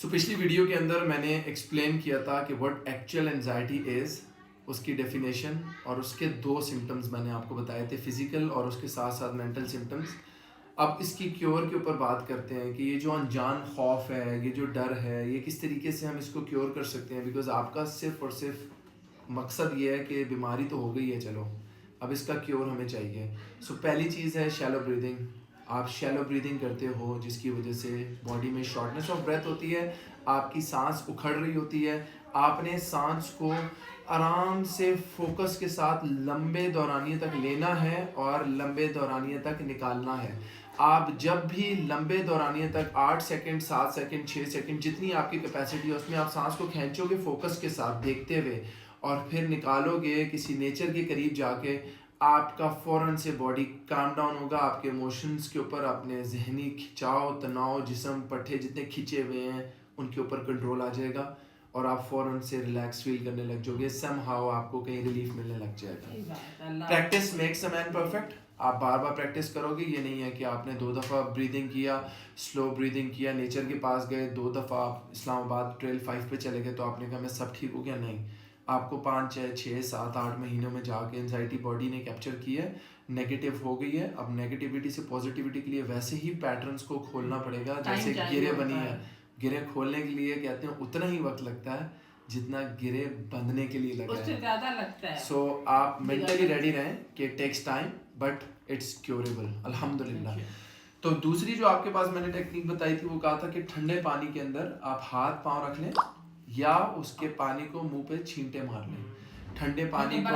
पिछली वीडियो के अंदर मैंने एक्सप्लेन किया था कि व्हाट एक्चुअल एंजाइटी इज़, उसकी डेफिनेशन और उसके दो सिम्टम्स मैंने आपको बताए थे, फिजिकल और उसके साथ साथ मेंटल सिम्टम्स। अब इसकी क्योर के ऊपर बात करते हैं कि ये जो अनजान खौफ है, ये जो डर है, ये किस तरीके से हम इसको क्योर कर सकते हैं। बिकॉज आपका सिर्फ और सिर्फ मकसद ये है कि बीमारी तो हो गई है, चलो अब इसका क्योर हमें चाहिए। पहली चीज़ है शैलो ब्रीदिंग। आप शैलो ब्रीदिंग करते हो जिसकी वजह से बॉडी में शॉर्टनेस ऑफ ब्रेथ होती है, आपकी सांस उखड़ रही होती है। आपने सांस को आराम से फोकस के साथ लंबे दौरानिए तक लेना है और लंबे दौरानिए तक निकालना है। आप जब भी लंबे दौरानिए तक 8 सेकंड 7 सेकंड 6 सेकंड जितनी आपकी कैपेसिटी है उसमें आप सांस को खींचोगे फोकस के साथ देखते हुए और फिर निकालोगे किसी नेचर के करीब जाके, आपका फ़ौरन से बॉडी काम डाउन होगा। आपके इमोशंस के ऊपर, अपने जहनी खिंचाव तनाव जिस्म पट्टे जितने खिंचे हुए हैं उनके ऊपर कंट्रोल आ जाएगा और आप फ़ौरन से रिलैक्स फील करने लग जाओगे। समहाउ आपको कहीं रिलीफ मिलने लग जाएगा। Practice makes a man perfect. आप बार बार प्रैक्टिस करोगे। ये नहीं है कि आपने 2 दफ़ा ब्रीदिंग किया, स्लो ब्रीदिंग किया, नेचर के पास गए, 2 दफ़ा आप इस्लामाबाद ट्रेल 5 पे चले गए तो आपने कहा मैं सब ठीक हो गया। नहीं, आपको 5 6 7 8 महीनों में जाके एंजाइटी बॉडी ने कैप्चर की है, नेगेटिव हो गई है। अब नेगेटिविटी से पॉजिटिविटी के लिए वैसे ही पैटर्न्स को खोलना पड़ेगा जैसे गिरे बनी है। गिरे खोलने के लिए कहते हैं उतना ही वक्त लगता है जितना गिरे बंधने के लिए लगा है, उससे ज़्यादा लगता है। सो आप मेंटली रेडी रहें कि takes time but it's curable अल्हम्दुलिल्लाह। तो दूसरी जो आपके पास मैंने टेक्निक बताई थी वो कहा था कि ठंडे पानी के अंदर आप हाथ पांव रख लें या उसके पानी को मुंह पे छींटे मार लें। ठंडे पानी को,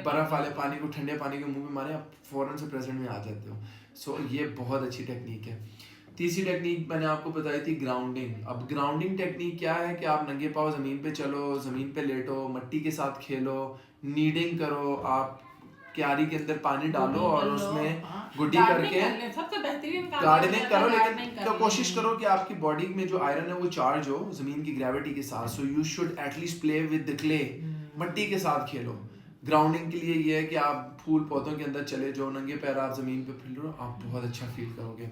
बर्फ वाले पानी को ठंडे पानी के मुंह में मारें, आप फौरन से प्रेजेंट में आ जाते हो। ये बहुत अच्छी टेक्निक है। तीसरी टेक्निक मैंने आपको बताई थी ग्राउंडिंग। अब ग्राउंडिंग टेक्निक क्या है कि आप नंगे पाँव ज़मीन पे चलो, ज़मीन पे लेटो, मिट्टी के साथ खेलो, नीडिंग करो। आप क्यारी के अंदर पानी डालो और उसमें गुड्डी करके गार्डनिंग करो, लेकिन कोशिश करो कि आपकी बॉडी में जो आयरन है वो चार्ज हो ज़मीन की ग्रेविटी के साथ। So you should at least play with the clay, मिट्टी के साथ खेलो। ग्राउंडिंग के लिए ये है कि आप फूल पौधों के अंदर चले जाओ, नंगे पैर आप ज़मीन पे फिर लो, आप बहुत अच्छा फील करोगे।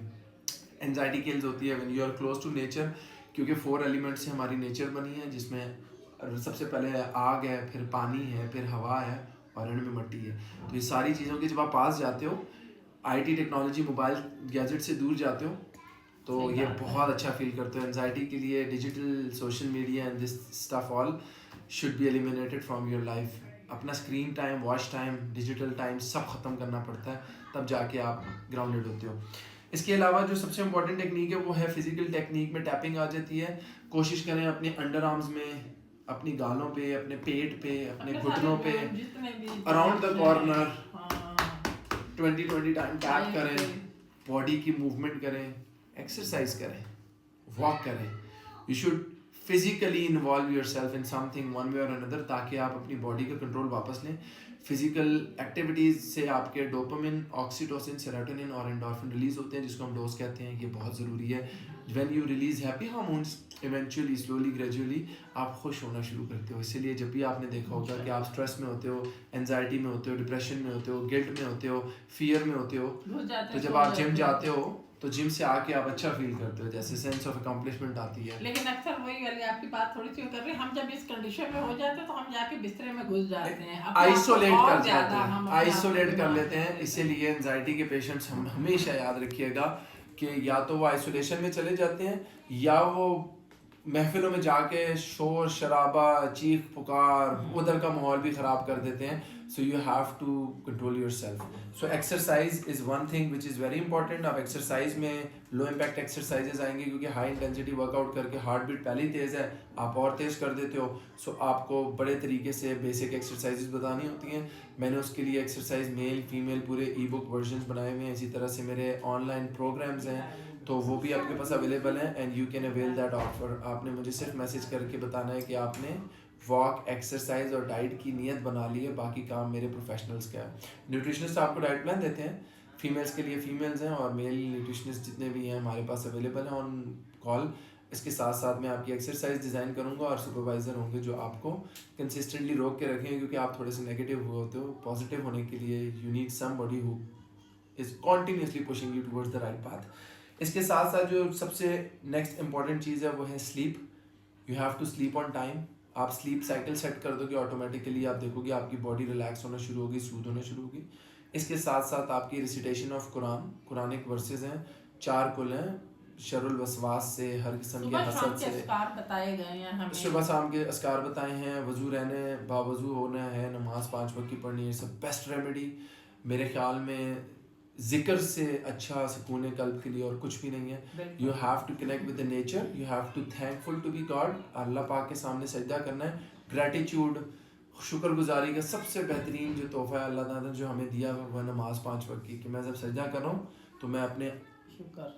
एंजाइटी किल्स होती है when you are close to nature, क्योंकि 4 एलिमेंट्स से हमारी नेचर बनी है जिसमें सबसे पहले आग है, फिर पानी है, फिर हवा है और एंड में मिट्टी है। तो ये सारी चीज़ों के जब आप पास जाते हो, आईटी टेक्नोलॉजी मोबाइल गैजेट से दूर जाते हो तो ये बहुत अच्छा फील करते हो। एंजाइटी के लिए digital social media and this stuff all should be eliminated from your life. अपना screen time, watch time, digital time सब ख़त्म करना पड़ता है, तब जाके आप ग्राउंडेड होते हो। इसके अलावा जो सबसे इम्पोर्टेंट टेक्निक है वो है फिजिकल टेक्निक में टैपिंग आ जाती है। कोशिश करें अपने अंडर आर्म्स में, अपनी गालों पे, अपने पेट पे, अपने घुटनों पे, around the corner 20 time tap करें, बॉडी की मूवमेंट करें, एक्सरसाइज करें, वॉक करें। You should physically involve your self in something one way और अनदर, ताकि आप अपनी बॉडी का कंट्रोल वापस लें। फिजिकल एक्टिविटीज़ से आपके डोपामिन, ऑक्सीटोसिन, सेरोटोनिन और एंडोर्फिन रिलीज होते हैं जिसको हम डोज कहते हैं। ये बहुत ज़रूरी है। When you release happy hormones, eventually slowly gradually आप खुश होना शुरू करते हो। इसीलिए जब भी आपने देखा होगा कि आप स्ट्रेस में होते हो, एंजाइटी में होते हो, डिप्रेशन में होते हो, गिल्ट में होते हो, फियर में होते हो, तो जब आप जिम जाते हो तो जिम से आके आप अच्छा फील करते हो, जैसे सेंस ऑफ अकम्पलिशमेंट आती है। लेकिन अक्सर वही वाली आपकी बात थोड़ी सी कर रहे हैं, हम जब इस कंडीशन में हो जाते हैं तो हम जाके बिस्तरे में घुस जाते हैं, आइसोलेट कर जाते हैं, आइसोलेट कर लेते हैं। इसीलिए एंजाइटी के पेशेंट्स हम हमेशा याद रखिएगा कि या तो वो आइसोलेशन में चले जाते हैं या वो महफिलों में जाके शोर शराबा, चीख पुकार, उधर का माहौल भी ख़राब कर देते हैं। So you have to control your self. So exercise is one thing which is very important. आप एक्सरसाइज में लो इम्पैक्ट एक्सरसाइजेज आएंगे क्योंकि हाई इंटेंसिटी वर्कआउट करके हार्ट बीट पहले ही तेज़ है, आप और तेज़ कर देते हो। सो आपको बड़े तरीके से बेसिक एक्सरसाइजेज बतानी होती हैं। मैंने उसके लिए एक्सरसाइज मेल फीमेल पूरे ई बुक वर्जन बनाए हुए हैं। इसी तरह से मेरे ऑनलाइन प्रोग्राम्स हैं तो वो भी आपके पास अवेलेबल है and you can avail that offer. आपने मुझे सिर्फ मैसेज करके बताना है कि आपने वॉक, एक्सरसाइज और डाइट की नियत बना ली है, बाकी काम मेरे प्रोफेशनल्स का है। न्यूट्रिशनिस्ट आपको डाइट प्लान देते हैं, फीमेल्स के लिए फीमेल्स हैं और मेल न्यूट्रिशनिस्ट जितने भी हैं हमारे पास अवेलेबल हैं ऑन कॉल। इसके साथ साथ मैं आपकी एक्सरसाइज डिज़ाइन करूँगा और सुपरवाइज़र होंगे जो आपको कंसिस्टेंटली रोक के रखेंगे, क्योंकि आप थोड़े से नेगेटिव हुए होते हो। पॉजिटिव होने के लिए you need somebody who is continuously pushing you towards the right path. इसके साथ साथ जो सबसे नेक्स्ट इम्पॉर्टेंट चीज़ है वो है sleep. You have to sleep on time. आप स्लीप साइकिल सेट कर दोगे ऑटोमेटिकली, आप देखोगे आपकी बॉडी रिलैक्स होना शुरू होगी, सूद होना शुरू होगी। इसके साथ साथ आपकी रिसिटेशन ऑफ कुरानिक वर्सेस हैं, 4 कुल हैं, शरुल वसवास से, हर किस्म के हसद से, बताए गए हैं हमें, सुबह शाम के अस्कार बताए हैं, वजू रहने बावजू होना है, नमाज 5 वक्त की पढ़नी है, सब बेस्ट रेमेडी मेरे ख्याल में। जिक्र से अच्छा सुकून कल्ब के लिए और कुछ भी नहीं है। You have to connect with the nature, you have to thankful to be God, Allah पाक के सामने सजदा करना है। ग्रैटिट्यूड, शुक्रगुजारी का सबसे बेहतरीन जो तोहफा है अल्लाह ताला जो हमें दिया है वह नमाज 5 वक्त की, कि मैं जब सजदा कर रहा हूँ तो मैं अपने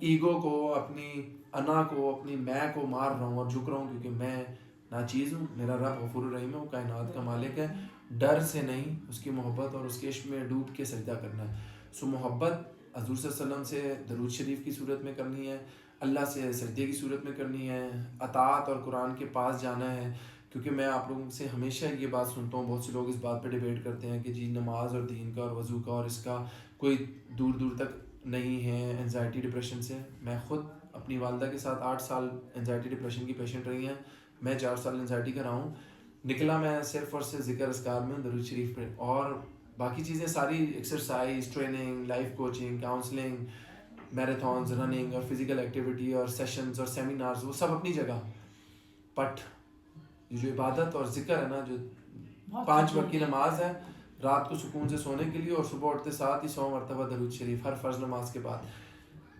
ईगो को, अपनी अना को, अपनी मैं को मार रहा हूँ और झुक रहा हूँ, क्योंकि मैं नाचीज़ हूँ, मेरा रब गफूर रहीम है, वो कायनात का मालिक है। डर से नहीं, उसकी मोहब्बत और उसके इश्क में डूब के सजदा करना है। सो मोहब्बत हज़ूर सल्लल्लाहु अलैहि वसल्लम से दरूद शरीफ की सूरत में करनी है, अल्लाह से सजदे की सूरत में करनी है, अतात और कुरान के पास जाना है। क्योंकि मैं आप लोगों से हमेशा ये बात सुनता हूँ, बहुत से लोग इस बात पे डिबेट करते हैं कि जी नमाज और दीन का और वज़ू का और इसका कोई दूर दूर तक नहीं है एंजाइटी डिप्रेशन से। मैं ख़ुद अपनी वालदा के साथ 8 साल एंजाइटी डिप्रेशन की पेशेंट रही हैं, मैं 4 साल एंजाइटी का रहा हूँ। निकला मैं सिर्फ और सिर्फ ज़िक्र अस्कार में, दरूद शरीफ पे, और बाकी चीज़ें सारी exercise, training, life coaching, counselling, marathons, running और फिज़िकल एक्टिविटी और सेशंस और सेमिनार्स, वो सब अपनी जगह। बट जो इबादत और ज़िक्र है ना, जो 5 वक्त की नमाज है, रात को सुकून से सोने के लिए और सुबह उठते साथ ही 100 मरतबा दरूद शरीफ हर फ़र्ज़ नमाज के बाद,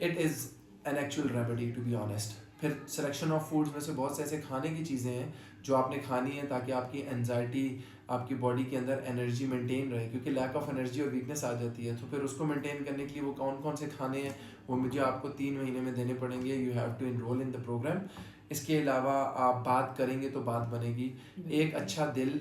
it is an actual remedy to be honest. फिर सिलेक्शन ऑफ फूड्स में से बहुत से ऐसे खाने की चीज़ें हैं जो आपने खानी है ताकि आपकी एनजाइटी, आपकी बॉडी के अंदर एनर्जी मेंटेन रहे, क्योंकि लैक ऑफ एनर्जी और वीकनेस आ जाती है। तो फिर उसको मेंटेन करने के लिए वो कौन कौन से खाने हैं वो मुझे आपको 3 महीने में देने पड़ेंगे। You have to enroll in the programme. इसके अलावा आप बात करेंगे तो बात बनेगी। एक अच्छा दिल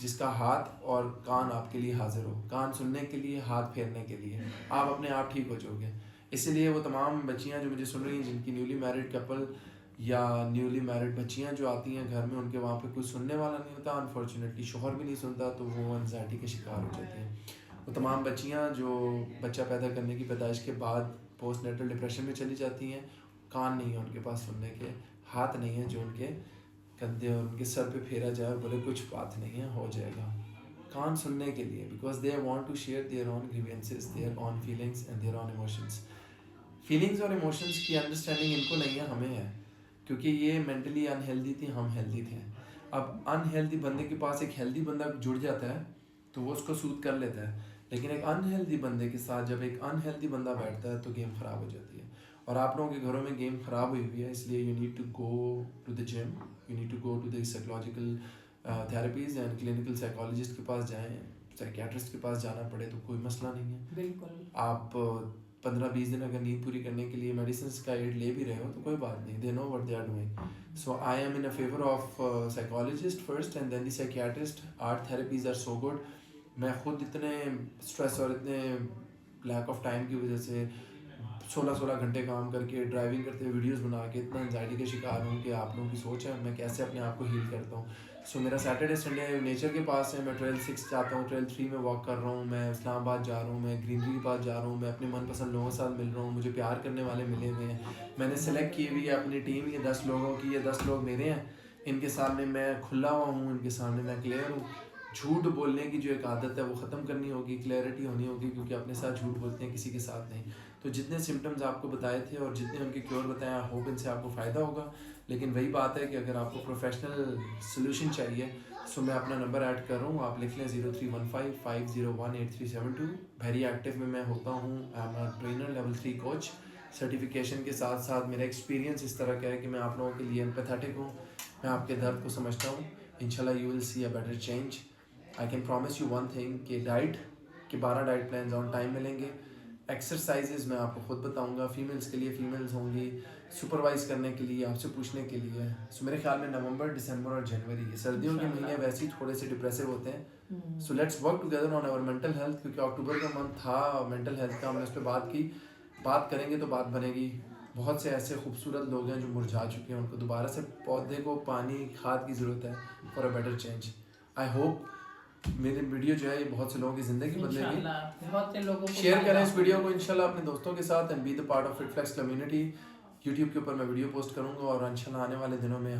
जिसका हाथ और कान आपके लिए हाजिर हो, कान सुनने के लिए, हाथ फेरने के लिए, आप अपने आप ठीक हो जाओगे। इसीलिए वो तमाम बच्चियां जो मुझे सुन रही हैं, जिनकी न्यूली मैरिड कपल या न्यूली मैरिड बच्चियां जो आती हैं घर में, उनके वहाँ पे कोई सुनने वाला नहीं होता, अनफॉर्चुनेटली शोहर भी नहीं सुनता, तो वो एंजाइटी के शिकार हो जाती हैं। वो तमाम बच्चियां जो बच्चा पैदा करने की पैदाइश के बाद पोस्ट नेटल डिप्रेशन में चली जाती हैं, कान नहीं है उनके पास सुनने के, हाथ नहीं है जो उनके कंधे और उनके सर पे फेरा जाए और बोले कुछ बात नहीं है, हो जाएगा। कान सुनने के लिए, because they want to share their own grievances, their own feelings and their own emotions. Feelings और इमोशंस की अंडरस्टैंडिंग इनको नहीं है, हमें है, क्योंकि ये मेंटली अनहेल्दी थी, हम हेल्दी थे। अब अनहेल्दी बंदे के पास एक हेल्दी बंदा जुड़ जाता है तो वो उसको सूद कर लेता है, लेकिन एक अनहेल्दी बंदे के साथ जब एक अनहेल्दी बंदा बैठता है तो गेम ख़राब हो जाती है। और आप लोगों के घरों में गेम ख़राब हुई हुई है, इसलिए you need to go to the gym, you need to go to the psychological therapies and clinical psychologist के पास जाएँ, साइकियाट्रिस्ट के पास जाना पड़े तो कोई मसला नहीं है। बिल्कुल। आप 15-20 दिन अगर नींद पूरी करने के लिए मेडिसिन का एड ले भी रहे हो तो कोई बात नहीं, they know what they are doing. So I am in a favour of psychologist first and then the psychiatrist. Art therapies are so good. मैं खुद इतने स्ट्रेस और इतने लैक ऑफ टाइम की वजह से 16-16 घंटे काम करके, ड्राइविंग करते हुए वीडियोस बना के इतना एंजाइटी का शिकार हूँ कि आप लोगों की सोच है मैं कैसे अपने आप को हील करता हूँ। सो मेरा सैटरडे संडे नेचर के पास है, मैं ट्रेल 6 जाता हूँ, ट्रेल 3 में वॉक कर रहा हूँ, मैं इस्लामाबाद जा रहा हूँ, मैं ग्रीनरी के पास जा रहा हूँ, मैं अपने मनपसंद लोगों के साथ मिल रहा हूँ, मुझे प्यार करने वाले मिले हुए हैं। मैंने सेलेक्ट की हुई है अपनी टीम, ये 10 लोगों की, ये 10 लोग मेरे हैं, इनके सामने मैं खुला हुआ हूँ, इनके सामने मैं क्लियर हूँ। झूठ बोलने की जो एक आदत है वो ख़त्म करनी होगी, क्लैरिटी होनी होगी, क्योंकि अपने साथ झूठ बोलते हैं, किसी के साथ नहीं। तो जितने सिम्टम्स आपको बताए थे और जितने उनके क्योर बताए, आई होप इनसे आपको फ़ायदा होगा। लेकिन वही बात है कि अगर आपको प्रोफेशनल सोल्यूशन चाहिए सो मैं अपना नंबर ऐड कर रहा हूँ, आप लिख लें 0315501832। वेरी एक्टिव में मैं होता हूँ, I am a trainer, level 3 coach. Certification के साथ साथ मेरा एक्सपीरियंस इस तरह का है कि मैं आप लोगों के लिए एम्पैथेटिक हूँ, मैं आपके दर्द को समझता हूँ। इंशाल्लाह you will see a better change. I can promise you one thing कि डाइट के 12 डाइट प्लान ऑन टाइम मिलेंगे। एक्सरसाइजेज मैं आपको खुद बताऊंगा, फीमेल्स के लिए फीमेल्स होंगी, सुपरवाइज करने के लिए, आपसे पूछने के लिए। सो मेरे ख्याल में नवंबर, दिसंबर और जनवरी, सर्दियों के महीने वैसे ही थोड़े से डिप्रेसिव होते हैं। So let's work together on our mental health, क्योंकि अक्टूबर का मंथ था मेंटल हेल्थ का, हमने उस पर बात की। बात करेंगे तो बात बनेगी। बहुत से ऐसे खूबसूरत लोग हैं जो मुरझा चुके हैं, उनको दोबारा से पौधे को पानी, खाद की ज़रूरत है for a better change. I hope मेरी वीडियो जो है ये बहुत से लोगों की ज़िंदगी बदलेगी। बहुत से लोगों को शेयर करें इस वीडियो को इंशाल्लाह अपने दोस्तों के साथ and be the part of fit flex community. YouTube के ऊपर मैं वीडियो पोस्ट करूँगा और इंशाल्लाह आने वाले दिनों में